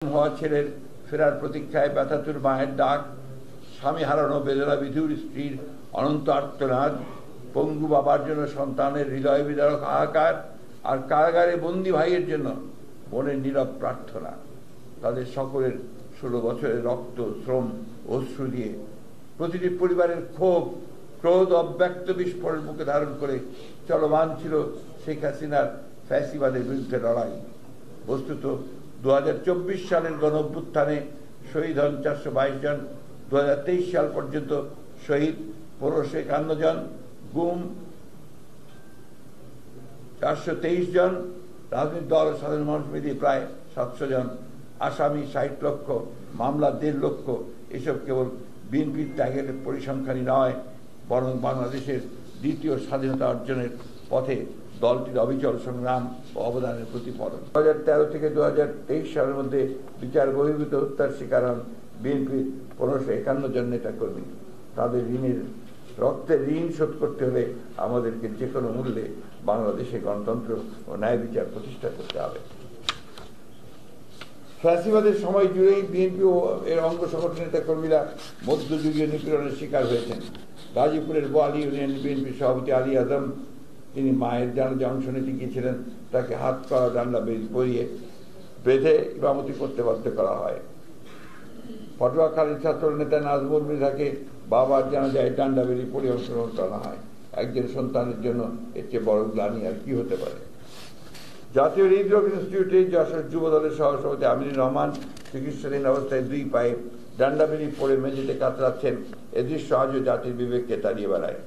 হওয়া ছেলের ফেরার প্রতীক্ষায় ব্যথাতুর মায়ের ডাক, স্বামী হারানো বেদনা বিধুর স্ত্রীর অনন্ত আর্তনাদ, পঙ্গু বাবার জন্য সন্তানের হৃদয় বিদারক হাহাকার, আর কারাগারে বন্দী ভাইয়ের জন্য বোনের নীরব প্রার্থনা। তাদের সকলের 16 বছরের রক্ত, শ্রম, অশ্রু দিয়ে প্রতিটি পরিবারের ক্ষোভ, ক্রোধ, অব্যক্ত বিস্ফোরণ বুকে ধারণ করে চলমান ছিল শেখ হাসিনার ফ্যাসিবাদের বিরুদ্ধে লড়াই। বস্তুত 2024 সালের গণঅভ্যুত্থানে শহীদ হন 422 জন, 2023 সাল পর্যন্ত শহীদ 1551 জন, গুম 423 জন, রাজনৈতিক দল ও সাধারণ মানুষ মিলিয়ে প্রায় 700 জন, আসামি 60 লক্ষ, মামলা 1.5 লক্ষ। এসব কেবল বিএনপির ত্যাগের পরিসংখ্যানই নয়, বরং বাংলাদেশের দ্বিতীয় স্বাধীনতা অর্জনের পথে দলটির অবিচল সংগ্রাম ও অবদানের প্রতিফলন। 2013 থেকে 2023 সালের মধ্যে বিচার বহির্ভূত হত্যার শিকার হন বিএনপির 1551 জন নেতাকর্মী। তাদের রক্তের ঋণ শোধ করতে হলে আমাদেরকে যে কোনো মূল্যে বাংলাদেশে গণতন্ত্র ও ন্যায় বিচার প্রতিষ্ঠা করতে হবে। ফ্যাসিবাদের সময় জুড়েই বিএনপি ও এর অঙ্গ সংগঠন নেতাকর্মীরা মধ্যযুগীয় নিপীড়নের শিকার হয়েছেন। গাজীপুরের বোয়ালি ইউনিয়ন বিএনপি সভাপতি আলী আজম, তিনি মায়ের জানাজা অংশ নিতে গিয়েছিলেন, তাকে হাত পা ডান্ডা পরিয়ে বেঁধে ইমামতি করতে বাধ্য করা হয়। পটুয়াখালীর ছাত্র নেতা নাজমুল মৃধাকে বাবার জানাজায় ডান্ডা বেরিয়ে পড়ে অংশগ্রহণ করা হয়। একজন সন্তানের জন্য এর চেয়ে বড় গ্লানি আর কি হতে পারে। জাতীয় হৃদরোগ ইনস্টিটিউটে যশোর যুব দলের সহসভাপতি আমিনুর রহমান চিকিৎসাধীন অবস্থায় 2 পায়ে ডান্ডা বেরিয়ে পড়ে মেঝেতে কাতরাচ্ছেন। এ দৃশ্য আজও জাতির বিবেককে তাড়িয়ে বেড়ায়।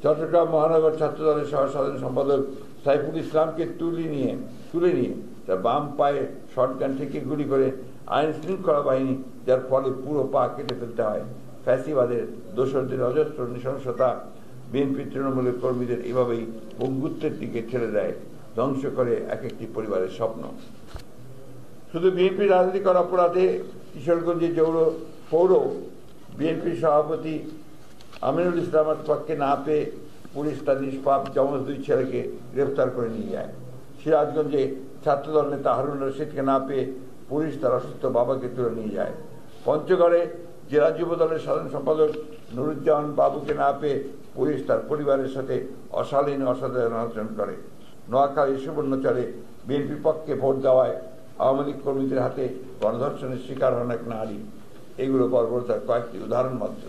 চট্টগ্রাম মহানগর ছাত্র দলের সাধারণ সম্পাদক সাইফুল ইসলামকে তুলে নিয়ে তার বাম পায়ে শটগান থেকে গুলি করে আইন শৃঙ্খলা বাহিনী, যার ফলে পুরো পা কেটে ফেলতে হয়। ফ্যাসিবাদের দোসরদের অজস্র নৃশংসতা বিএনপি তৃণমূলের কর্মীদের এভাবেই পঙ্গুত্বের দিকে ঠেলে দেয়, ধ্বংস করে এক একটি পরিবারের স্বপ্ন। শুধু বিএনপির রাজনীতিকর অপরাধে কিশোরগঞ্জে পৌর বিএনপির সভাপতি আমিনুল ইসলামের পক্ষে না পেয়ে পুলিশ তার নিষ্পাপ যমজ 2 ছেলেকে গ্রেফতার করে নিয়ে যায়। সিরাজগঞ্জে ছাত্রদল নেতা হারুন রশিদকে না পেয়ে পুলিশ তার অসুস্থ বাবাকে তুলে নিয়ে যায়। পঞ্চগড়ে জেলা যুব দলের সাধারণ সম্পাদক নুরুজ্জামান বাবুকে না পেয়ে পুলিশ তার পরিবারের সাথে অশালীন অসাধারণ আচরণ করে। নোয়াখালী সুবর্ণচরে বিএনপির পক্ষে ভোট দেওয়ায় আওয়ামী লীগ কর্মীদের হাতে গণধর্ষণের শিকার হন এক নারী। এগুলো বর্বরতার কয়েকটি উদাহরণ মাত্র,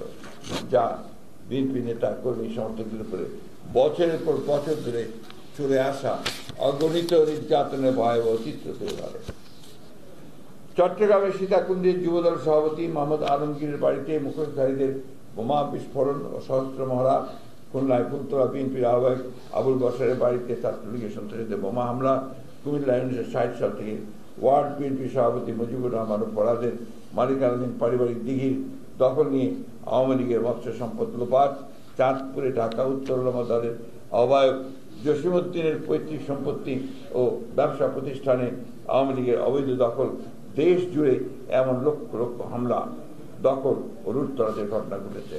যা বিএনপি নেতা কর্মী সমর্থকদের উপরে বছরের পর বছর ধরে চলে আসা অগণিত নির্যাতনের ভয়াবহ চিত্র তুলে ধরে। চট্টগ্রামের সীতাকুণ্ডের যুবদল সভাপতি মোহাম্মদ আলমগীরের বাড়িতে মুখোশধারীদের বোমা বিস্ফোরণ ও সহস্র মহড়া। খুলনায় ফুলতলা বিএনপির আহ্বায়ক আবুল বশরের বাড়িতে ছাত্রলীগের সন্ত্রাসীদের বোমা হামলা। কুমিল্লায় 1960 সাল থেকে ওয়ার্ড বিএনপি সভাপতি মুজিবুর রহমান পরাদের মালিকানাধীন পারিবারিক দিঘির দখল নিয়ে আওয়ামী লীগের মৎস্য সম্পদ লোপাট। চাঁদপুরে ঢাকা উত্তর উলামা দলের আহ্বায়ক জসিমউদ্দিনের পৈতৃক সম্পত্তি ও ব্যবসা প্রতিষ্ঠানে আওয়ামী লীগের অবৈধ দখল। দেশ জুড়ে এমন লক্ষ লক্ষ হামলা, দখল ও লুটতরাজের ঘটনা ঘটেছে।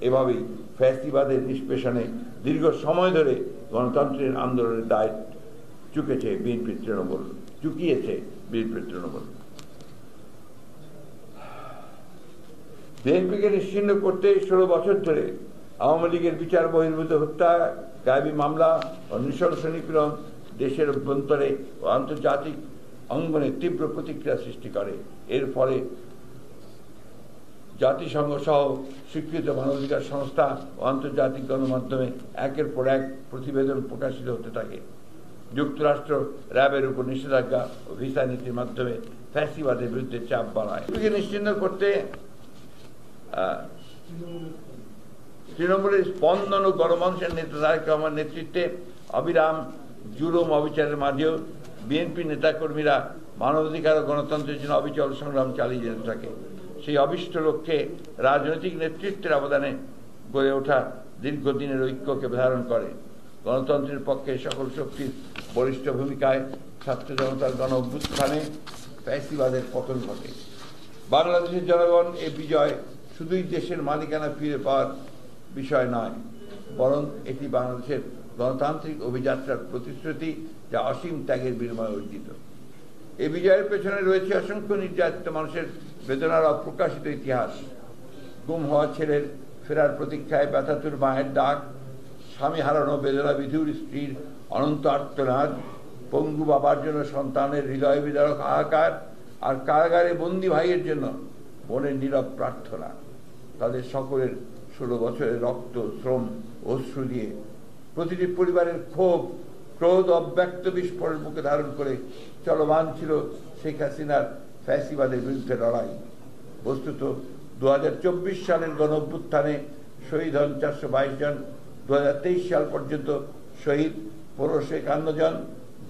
এভাবেই ফ্যাসিবাদের নিষ্পেষণে দীর্ঘ সময় ধরে গণতন্ত্রের আন্দোলনের দায় চুকিয়েছে বিএনপির তৃণমূল। বিএনপিকে নিশ্চিহ্ন করতে 16 বছর ধরে আওয়ামী লীগের বিচার বহির্ভূত হত্যা, গায়েবী মামলা ও নৃশংস নিপীড়ন দেশের অভ্যন্তরে ও আন্তর্জাতিক অঙ্গনে তীব্র প্রতিক্রিয়া সৃষ্টি করে। এর ফলে জাতিসংঘ সহ স্বীকৃত মানবাধিকার সংস্থা ও আন্তর্জাতিক গণমাধ্যমে একের পর এক প্রতিবেদন প্রকাশিত হতে থাকে। যুক্তরাষ্ট্র র্যাবের উপর নিষেধাজ্ঞা ও ভিসা নীতির মাধ্যমে ফ্যাসিবাদের বিরুদ্ধে চাপ বাড়ায়। নিশ্চিহ্ন করতে তৃণমূলের স্পন্দন ও গণমানুষের নেতা তারেক রহমানের নেতৃত্বে অবিরাম জুলুম অবিচারের মাঝেও বিএনপি নেতাকর্মীরা মানবাধিকার ও গণতন্ত্রের জন্য অবিচল সংগ্রাম চালিয়ে যেতে থাকে। সেই অভিষ্ট লক্ষ্যে রাজনৈতিক নেতৃত্বের অবদানে গড়ে ওঠা দীর্ঘদিনের ঐক্যকে ধারণ করে। গণতন্ত্রের পক্ষে সকল শক্তির বলিষ্ঠ ভূমিকায় ছাত্র জনতার গণ অভ্যুত্থানে ফ্যাসিবাদের পতন ঘটে। বাংলাদেশের জনগণ এই বিজয় শুধুই দেশের মালিকানা ফিরে পাওয়ার বিষয় নয়, বরং এটি বাংলাদেশের গণতান্ত্রিক অভিযাত্রার প্রতিশ্রুতি, যা অসীম ত্যাগের বিনিময়ে অর্জিত। এই বিজয়ের পেছনে রয়েছে অসংখ্য নির্যাতিত মানুষের বেদনার অপ্রকাশিত ইতিহাস। গুম হওয়া ছেলের ফেরার প্রতীক্ষায় ব্যথাতুর মায়ের ডাক, স্বামী হারানো বেদনা বিধুর স্ত্রীর অনন্ত আর্তনাদ, পঙ্গু বাবার জন্য সন্তানের হৃদয় বিদারক হাহাকার, আর কারাগারে বন্দি ভাইয়ের জন্য বোনের নীরব প্রার্থনা। তাদের সকলের 16 বছরের রক্ত, শ্রম, অশ্রু দিয়ে প্রতিটি পরিবারের ক্ষোভ, ক্রোধ, অব্যক্ত বিস্ফোরণ মুখে ধারণ করে চলমান ছিল শেখ হাসিনার ফ্যাসিবাদের বিরুদ্ধে লড়াই। বস্তুত 2024 সালের গণ অভ্যুত্থানে শহীদ হন 422 জন, 2023 সাল পর্যন্ত শহীদ 1551 জন,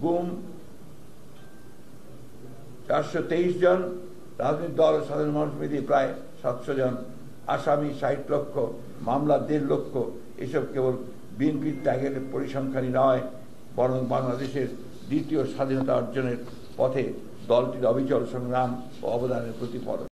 গুম 423 জন, রাজনৈতিক দল ও সাধারণ মানুষ মিলিয়ে প্রায় 700 জন, আসামি 60 লক্ষ, মামলা 1.5 লক্ষ। এসব কেবল বিএনপির ত্যাগের পরিসংখ্যানই নয়, বরং বাংলাদেশের দ্বিতীয় স্বাধীনতা অর্জনের পথে দলটির অবিচল সংগ্রাম ও অবদানের প্রতিফলন।